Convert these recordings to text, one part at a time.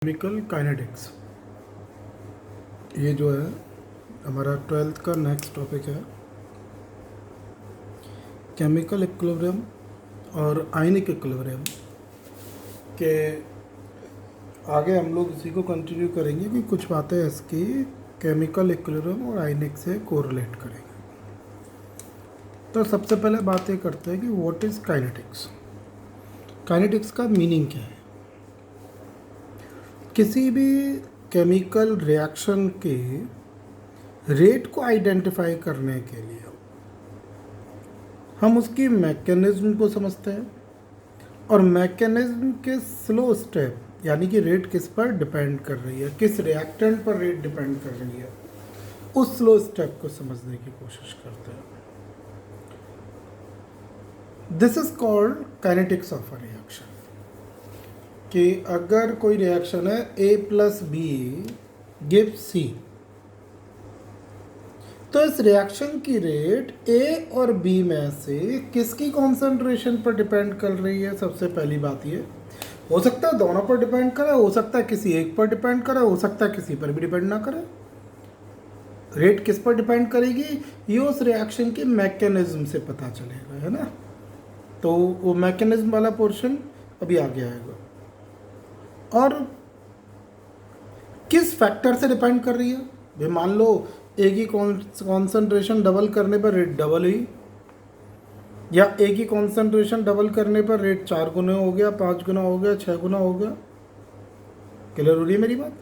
Chemical kinetics, ये जो है हमारा 12th का नेक्स्ट टॉपिक है। केमिकल इक्विलिब्रियम और आयनिक इक्विलिब्रियम के आगे हम लोग इसी को कंटिन्यू करेंगे कि कुछ बातें इसकी केमिकल इक्विलिब्रियम और आयनिक से कोरिलेट करेंगे। तो सबसे पहले बात ये करते हैं कि व्हाट इज़ काइनेटिक्स। काइनेटिक्स का मीनिंग क्या है। किसी भी केमिकल रिएक्शन के रेट को आइडेंटिफाई करने के लिए हम उसकी मैकेनिज्म को समझते हैं और मैकेनिज्म के स्लो स्टेप यानी कि रेट किस पर डिपेंड कर रही है, किस रिएक्टेंट पर रेट डिपेंड कर रही है, उस स्लो स्टेप को समझने की कोशिश करते हैं। This is called kinetics of a reaction. कि अगर कोई रिएक्शन है A plus B give C, तो इस रिएक्शन की रेट A और B में से किसकी कॉन्सेंट्रेशन पर डिपेंड कर रही है। सबसे पहली बात ये हो सकता है दोनों पर डिपेंड करे, हो सकता है किसी एक पर डिपेंड करे, हो सकता है किसी पर भी डिपेंड ना करे। रेट किस पर डिपेंड करेगी ये उस रिएक्शन के मैकेनिज्म से पता चलेगा, है ना। तो वो मैकेनिज्म वाला पोर्शन अभी आगे आएगा। और किस फैक्टर से डिपेंड कर रही है भाई। मान लो ए की कॉन्सेंट्रेशन डबल करने पर रेट डबल हुई, या ए की कॉन्सेंट्रेशन डबल करने पर रेट 4 गुना हो गया, 5 गुना हो गया, 6 गुना हो गया। क्लियर हो रही है मेरी बात।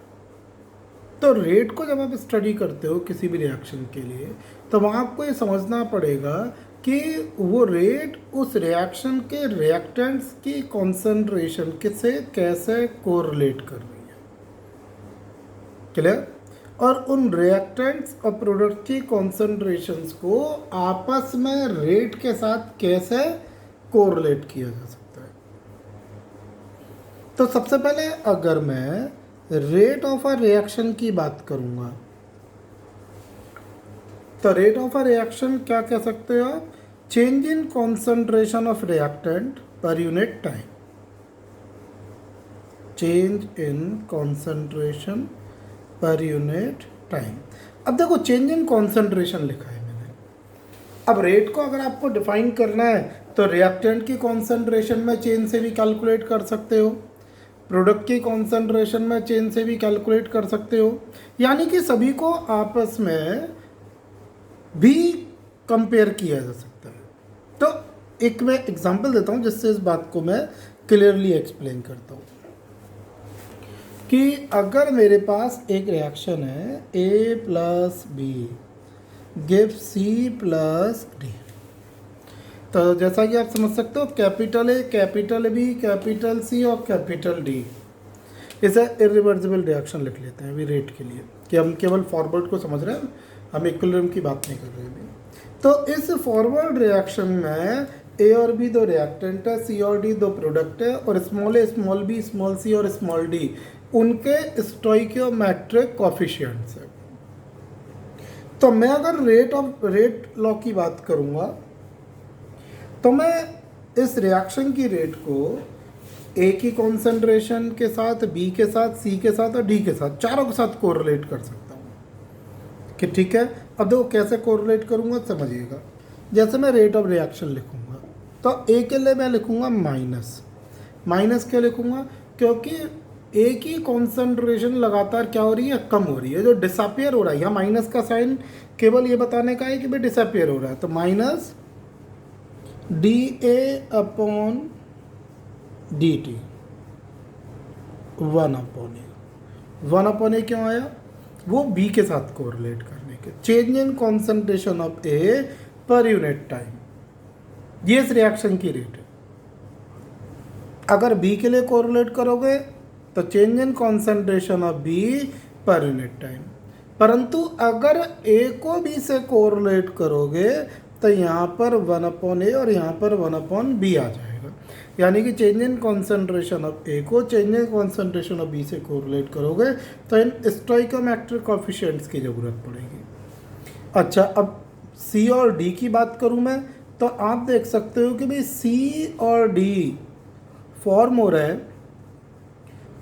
तो रेट को जब आप स्टडी करते हो किसी भी रिएक्शन के लिए, तो वहाँ आपको ये समझना पड़ेगा कि वो रेट उस रिएक्शन के रिएक्टेंट्स की कॉन्सेंट्रेशन से कैसे कोरिलेट कर रही है। क्लियर। और उन रिएक्टेंट्स और प्रोडक्ट की कॉन्सेंट्रेशंस को आपस में रेट के साथ कैसे कोरिलेट किया जा सकता है। तो सबसे पहले अगर मैं रेट ऑफ अ रिएक्शन की बात करूंगा, तो रेट ऑफ अ रिएक्शन क्या कह सकते हो आप। Change in concentration of reactant पर unit time. Change in concentration पर यूनिट टाइम। अब देखो चेंज इन कॉन्सेंट्रेशन लिखा है मैंने। अब रेट को अगर आपको डिफाइन करना है तो रिएक्टेंट की कॉन्सेंट्रेशन में चेंज से भी कैलकुलेट कर सकते हो, प्रोडक्ट की कॉन्सेंट्रेशन में चेंज से भी कैलकुलेट कर सकते हो, यानी कि सभी को आपस में भी कंपेयर किया जा सकता है। तो एक मैं एग्जांपल देता हूँ जिससे इस बात को मैं क्लियरली एक्सप्लेन करता हूँ कि अगर मेरे पास एक रिएक्शन है A plus B give C plus D, तो जैसा कि आप समझ सकते हो capital A, capital B, capital C और कैपिटल D, इसे इरिवर्सिबल रिएक्शन लिख लेते हैं अभी रेट के लिए, कि हम केवल फॉरवर्ड को समझ रहे हैं, हम इक्विलिब्रियम की बात नहीं कर रहे हैं। तो इस फॉरवर्ड रिएक्शन में A और B दो रिएक्टेंट है, C और D दो प्रोडक्ट है, और small a, small b, small c और स्मॉल d उनके स्टोइकियोमेट्रिक कोफिशिएंट्स है। तो मैं अगर रेट लॉ की बात करूंगा तो मैं इस रिएक्शन की रेट को A की कॉन्सेंट्रेशन के साथ, B के साथ, C के साथ और D के साथ, चारों के साथ कोरिलेट कर सकता हूँ कि ठीक है। अब देखो कैसे कोरिलेट करूँगा समझिएगा। जैसे मैं रेट ऑफ रिएक्शन लिखूँगा तो A के लिए मैं लिखूँगा माइनस क्यों लिखूँगा, क्योंकि A की कॉन्सेंट्रेशन लगातार क्या हो रही है, कम हो रही है, जो डिसअपियर हो रहा है। यहाँ माइनस का साइन केवल ये बताने का है कि भाई डिसअपियर हो रहा है। तो minus dA upon dt 1 upon A क्यों आया, वो B के साथ कोरिलेट करने के। Change in concentration of A per unit time, ये इस रिएक्शन की रेट है। अगर B के लिए कोरिलेट करोगे तो change in concentration of B पर यूनिट टाइम। परंतु अगर A को B से कोरिलेट करोगे तो यहाँ पर 1 अपॉन ए और यहाँ पर 1 अपॉन बी आ जाएगा। यानी कि change in concentration of A को change in concentration of B से कोरिलेट करोगे तो इन स्टोइकियोमेट्रिक कोफिशिएंट्स की ज़रूरत पड़ेगी। अच्छा, अब C और D की बात करूँ मैं, तो आप देख सकते हो कि भाई C और D फॉर्म हो रहा है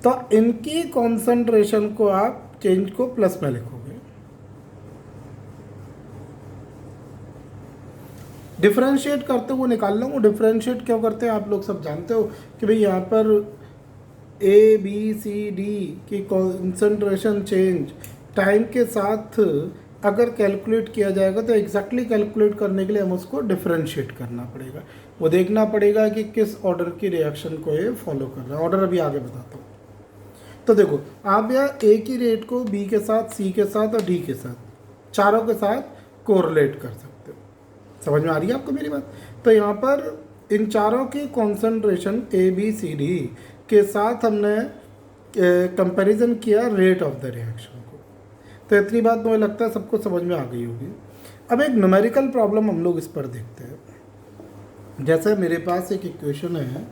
तो इनकी कॉन्सेंट्रेशन को आप चेंज को प्लस में लिखोगे। डिफरेंशिएट करते हुए निकाल लूँ। डिफरेंशिएट क्यों करते हैं आप लोग सब जानते हो कि भाई यहाँ पर ए बी सी डी की कॉन्सेंट्रेशन चेंज टाइम के साथ अगर कैलकुलेट किया जाएगा तो एग्जैक्टली कैलकुलेट करने के लिए हम उसको डिफरेंशिएट करना पड़ेगा। वो देखना पड़ेगा कि किस ऑर्डर की रिएक्शन को ये फॉलो कर रहा है। ऑर्डर अभी आगे बताता हूँ। तो देखो आप यहाँ ए की रेट को बी के साथ, सी के साथ और डी के साथ, चारों के साथ कोरिलेट कर सकते हो। समझ में आ रही है आपको मेरी बात? तो यहाँ पर इन चारों की concentration A B C D के साथ हमने कंपैरिजन किया रेट ऑफ द रिएक्शन को। तो इतनी बात मुझे लगता है सबको समझ में आ गई होगी। अब एक न्यूमेरिकल प्रॉब्लम हम लोग इस पर देखते हैं। जैसे मेरे पास एक इक्वेशन है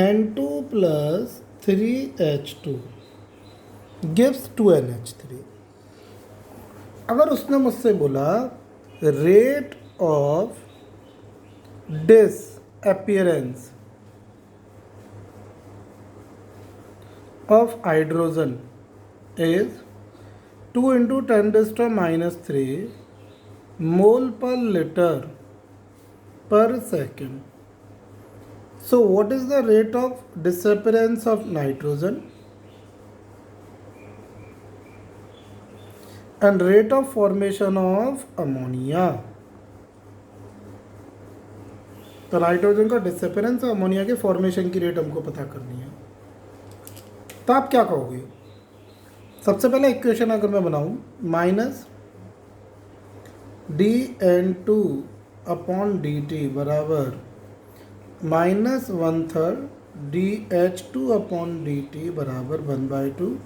N2 + 3H2 गिव्स 2NH3। अगर उसने मुझसे बोला rate of disappearance of hydrogen is 2 × 10⁻³ mole per liter per second. So what is the rate of disappearance of nitrogen and rate of formation of ammonia? तो nitrogen का disappearance और ammonia के formation की rate हमको पता करनी है। तो आप क्या कहोगे? सबसे पहले इक्वेशन अगर मैं बनाऊं -dN2/dt बराबर -1/3 dH2/dt बराबर 1/2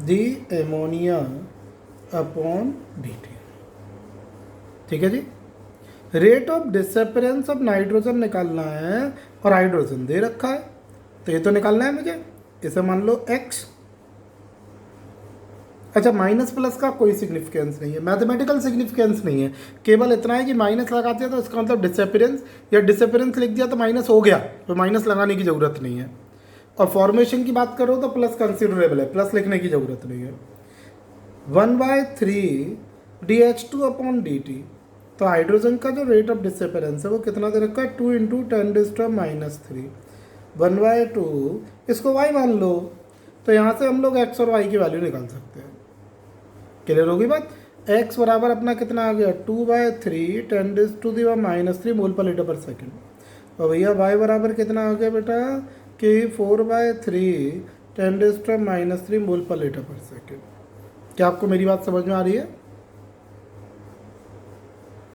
दी ammonia/dt। ठीक है जी। Rate of disappearance of nitrogen निकालना है और हाइड्रोजन दे रखा है, तो ये तो निकालना है मुझे। इसे मान लो x। अच्छा, माइनस प्लस का कोई सिग्निफिकेंस नहीं है, मैथमेटिकल सिग्निफिकेंस नहीं है, केवल इतना है कि माइनस लगा दिया तो इसका मतलब डिसअपीयरेंस, या डिसअपीयरेंस लिख दिया तो माइनस हो गया, तो माइनस लगाने की ज़रूरत नहीं है। और फॉर्मेशन की बात करो तो प्लस कंसिडरेबल है, प्लस लिखने की ज़रूरत नहीं है। 1/3 dH2/dt। तो हाइड्रोजन का जो रेट ऑफ डिसअपीयरेंस है वो कितना दे रखा है? 2 × 10⁻³ 1/2, इसको y मान लो। तो यहाँ से हम लोग x और y की वैल्यू निकाल सकते हैं। क्लियर होगी बात? x बराबर अपना कितना आ गया? 2/3 10⁻³ मोल पर लीटर पर सेकेंड। और भैया y बराबर कितना आ गया बेटा कि 4/3 10⁻³ मोल पर लीटर पर सेकेंड। क्या आपको मेरी बात समझ में आ रही है?